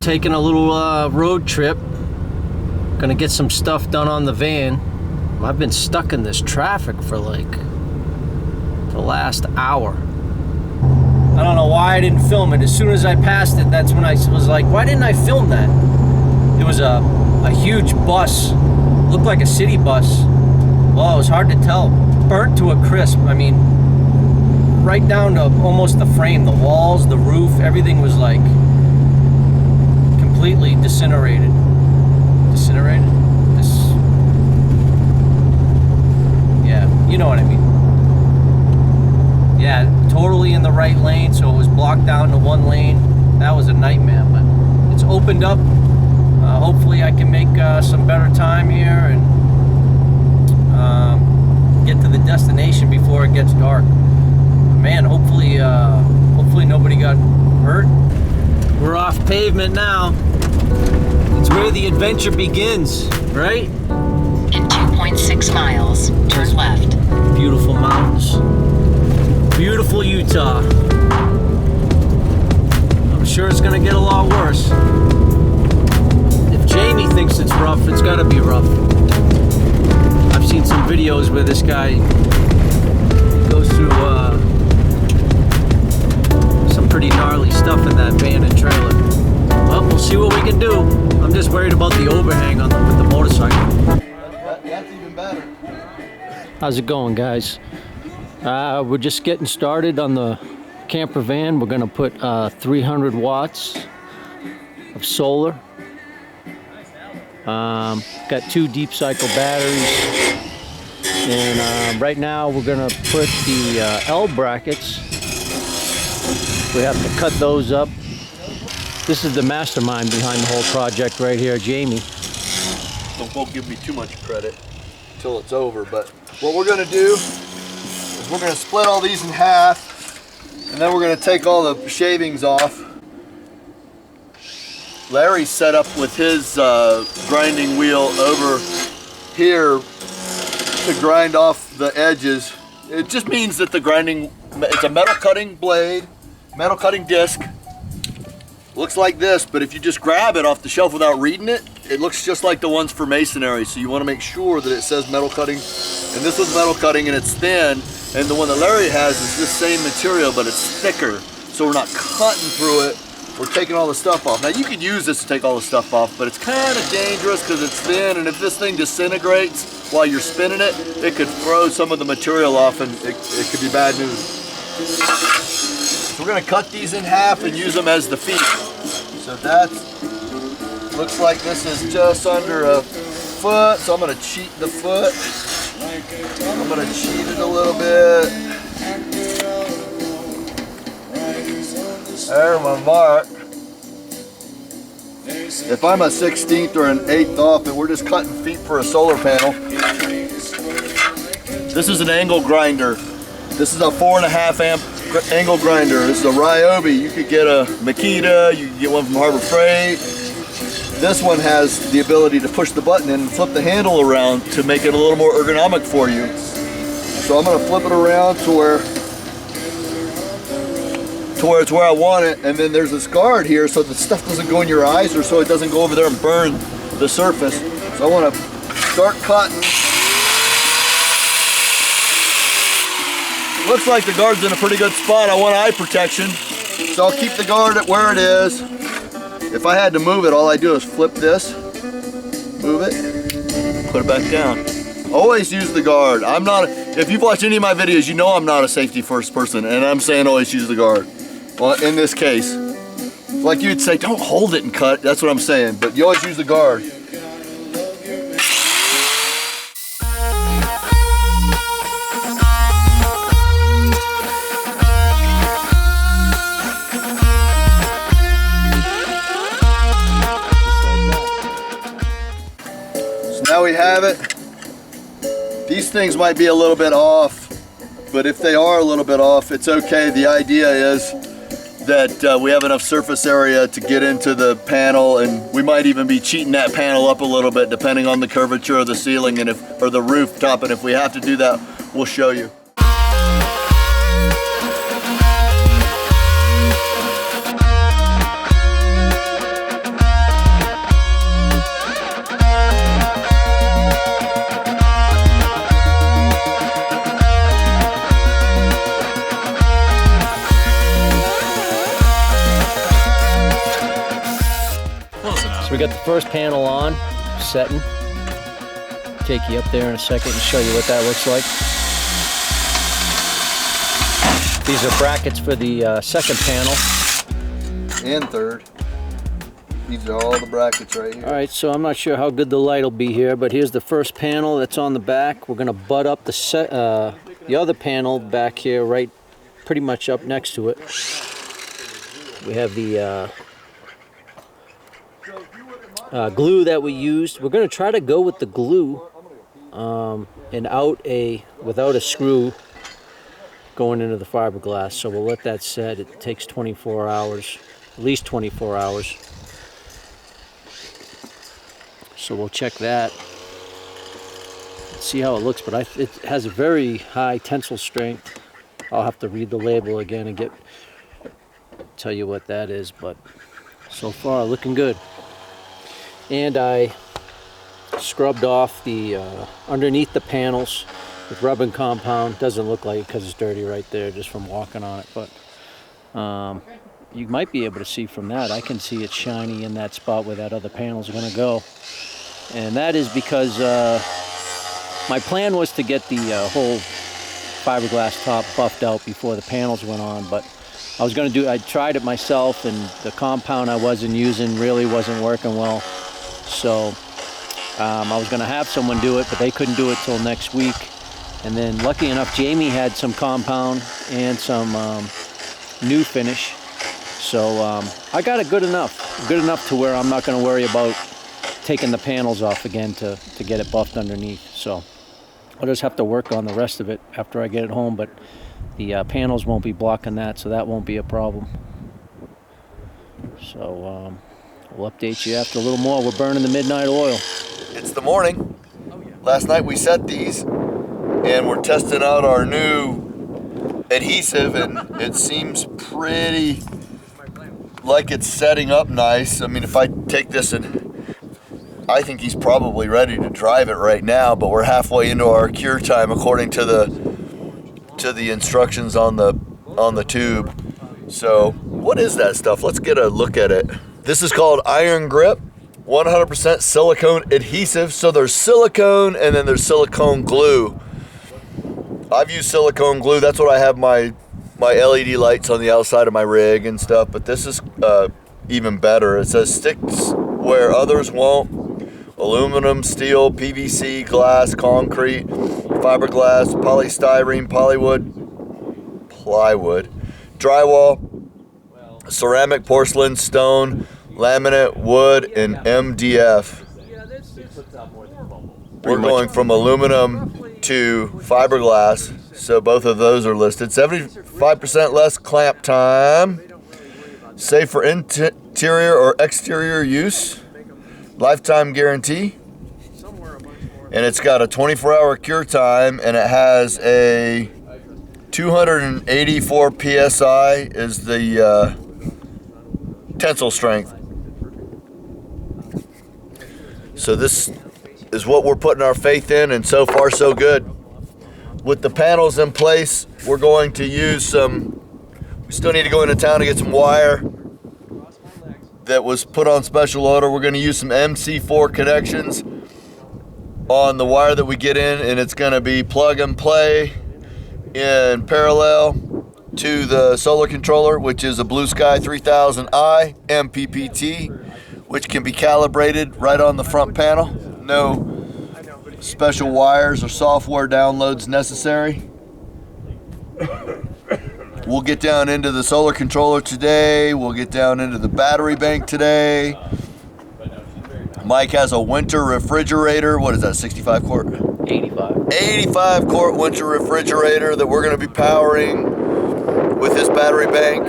taking a little road trip. Gonna get some stuff done on the van. I've been stuck in this traffic for like the last hour. I don't know why I didn't film it. As soon as I passed it, that's when I was like, why didn't I film that? It was a huge bus. Looked like a city bus. Well, it was hard to tell. Burnt to a crisp. I mean, right down to almost the frame, the walls, the roof, everything was like completely disintegrated. Disintegrated? Yeah, you know what I mean. Yeah, totally in the right lane, so it was blocked down to one lane. That was a nightmare, but it's opened up. Hopefully I can make some better time here and get to the destination before it gets dark. Man, hopefully nobody got hurt. We're off pavement now. It's where the adventure begins, right? In 2.6 miles, turn left. Beautiful mountains. Beautiful Utah. I'm sure it's gonna get a lot worse. If Jamie thinks it's rough, it's gotta be rough. I've seen some videos where this guy goes through some pretty gnarly stuff in that van and trailer. Well, we'll see what we can do. I'm just worried about the overhang with the motorcycle. That's even better. How's it going, guys? We're just getting started on the camper van. We're gonna put 300 watts of solar. Got 2 deep cycle batteries. And right now we're gonna put the L brackets. We have to cut those up. This is the mastermind behind the whole project right here, Jamie. Won't give me too much credit until it's over, but what we're gonna do is we're gonna split all these in half, and then we're gonna take all the shavings off. Larry's set up with his grinding wheel over here to grind off the edges. It just means that it's a metal cutting blade, metal cutting disc. Looks like this, but if you just grab it off the shelf without reading it, it looks just like the ones for masonry. So you want to make sure that it says metal cutting. And this one's metal cutting and it's thin. And the one that Larry has is this same material, but it's thicker. So we're not cutting through it. We're taking all the stuff off. Now you could use this to take all the stuff off, but it's kind of dangerous because it's thin. And if this thing disintegrates while you're spinning it, it could throw some of the material off and it could be bad news. So we're gonna cut these in half and use them as the feet. So that looks like this is just under a foot. So I'm gonna cheat the foot. I'm gonna cheat it a little bit. There's my mark. If I'm a 16th or an 1/8 off and we're just cutting feet for a solar panel, this is an angle grinder. This is a 4.5 amp angle grinder. This is a Ryobi. You could get a Makita, you could get one from Harbor Freight. This one has the ability to push the button in and flip the handle around to make it a little more ergonomic for you. So I'm gonna flip it around to where it's where I want it, and then there's this guard here so the stuff doesn't go in your eyes or so it doesn't go over there and burn the surface. So I wanna start cutting. Looks like the guard's in a pretty good spot. I want eye protection, so I'll keep the guard at where it is. If I had to move it, all I do is flip this, move it, put it back down. Always use the guard. If you've watched any of my videos, you know I'm not a safety first person, and I'm saying always use the guard. Well, in this case, like you'd say, don't hold it and cut. That's what I'm saying, but you always use the guard. Now we have it. These things might be a little bit off, but if they are a little bit off, it's okay. The idea is that we have enough surface area to get into the panel, and we might even be cheating that panel up a little bit depending on the curvature of the ceiling and or the rooftop, and if we have to do that, we'll show you. we got the first panel on, setting. Take you up there in a second and show you what that looks like. These are brackets for the second panel. And third. These are all the brackets right here. All right, so I'm not sure how good the light will be here, but here's the first panel that's on the back. We're gonna butt up the other panel back here, right, pretty much up next to it. We have the glue that we used. We're gonna try to go with the glue and without a screw going into the fiberglass. So we'll let that set. It takes 24 hours, at least 24 hours. So we'll check that, see how it looks, but it has a very high tensile strength. I'll have to read the label again and tell you what that is, but so far looking good. And I scrubbed off the underneath the panels with rubbing compound. Doesn't look like it because it's dirty right there just from walking on it, but you might be able to see from that. I can see it shiny in that spot where that other panel is going to go. And that is because my plan was to get the whole fiberglass top buffed out before the panels went on, but I tried it myself, and the compound I wasn't using really wasn't working well. So I was going to have someone do it, but they couldn't do it till next week. And then lucky enough, Jamie had some compound and some new finish. So I got it good enough to where I'm not going to worry about taking the panels off again to get it buffed underneath. So I'll just have to work on the rest of it after I get it home, but the panels won't be blocking that, so that won't be a problem. So we'll update you after a little more. We're burning the midnight oil. It's the morning. Last night we set these, and we're testing out our new adhesive, and it seems pretty like it's setting up nice. I mean, if I take this and I think he's probably ready to drive it right now, but we're halfway into our cure time according to the instructions on the tube. So what is that stuff? Let's get a look at it. This is called Iron Grip, 100% silicone adhesive. So there's silicone and then there's silicone glue. I've used silicone glue. That's what I have my LED lights on the outside of my rig and stuff, but this is even better. It says sticks where others won't. Aluminum, steel, PVC, glass, concrete, fiberglass, polystyrene, plywood, drywall, ceramic, porcelain, stone, laminate, wood, and MDF. We're going from aluminum to fiberglass, so both of those are listed. 75% less clamp time, safe for interior or exterior use. Lifetime guarantee, and it's got a 24-hour cure time, and it has a 284 psi is the tensile strength. So this is what we're putting our faith in, and so far so good. With the panels in place, we're going to use we still need to go into town to get some wire that was put on special order. We're going to use some MC4 connections on the wire that we get in, and it's going to be plug and play in parallel to the solar controller, which is a Blue Sky 3000i MPPT, which can be calibrated right on the front panel. No special wires or software downloads necessary. We'll get down into the solar controller today. We'll get down into the battery bank today. Mike has a winter refrigerator. What is that, 65 quart? 85. 85 quart winter refrigerator that we're going to be powering with his battery bank.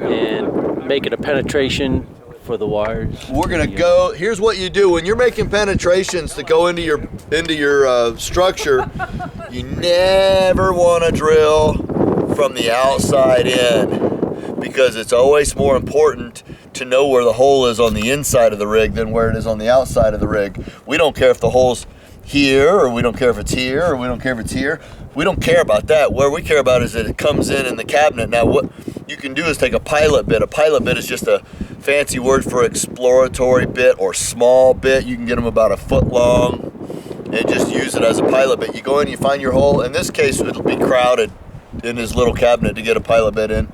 And making a penetration for the wires. We're going to go, here's what you do. When you're making penetrations to go into your structure, you never want to drill from the outside in, because it's always more important to know where the hole is on the inside of the rig than where it is on the outside of the rig. We don't care if the hole's here, or we don't care if it's here, or we don't care if it's here. We don't care about that. Where we care about is that it comes in the cabinet. Now, you can do is take a pilot bit. A pilot bit is just a fancy word for exploratory bit or small bit. You can get them about a foot long and just use it as a pilot bit. You go in, you find your hole. In this case, it'll be crowded in his little cabinet to get a pilot bit in.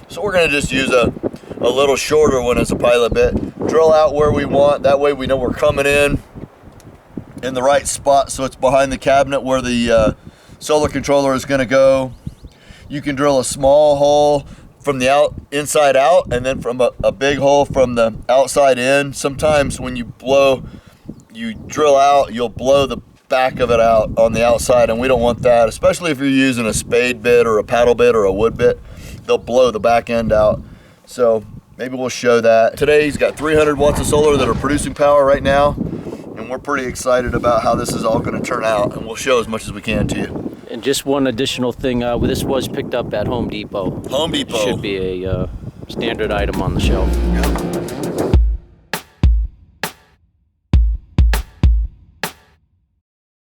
So we're gonna just use a little shorter one as a pilot bit. Drill out where we want. That way we know we're coming in the right spot, so it's behind the cabinet where the solar controller is gonna go. You can drill a small hole from the inside out, and then from a big hole from the outside in. Sometimes when you drill out, you'll blow the back of it out on the outside, and we don't want that, especially if you're using a spade bit or a paddle bit or a wood bit. They'll blow the back end out. So maybe we'll show that. Today he's got 300 watts of solar that are producing power right now, and we're pretty excited about how this is all going to turn out, and we'll show as much as we can to you. And just one additional thing, this was picked up at Home Depot. Home Depot. Should be a standard item on the shelf. Yep.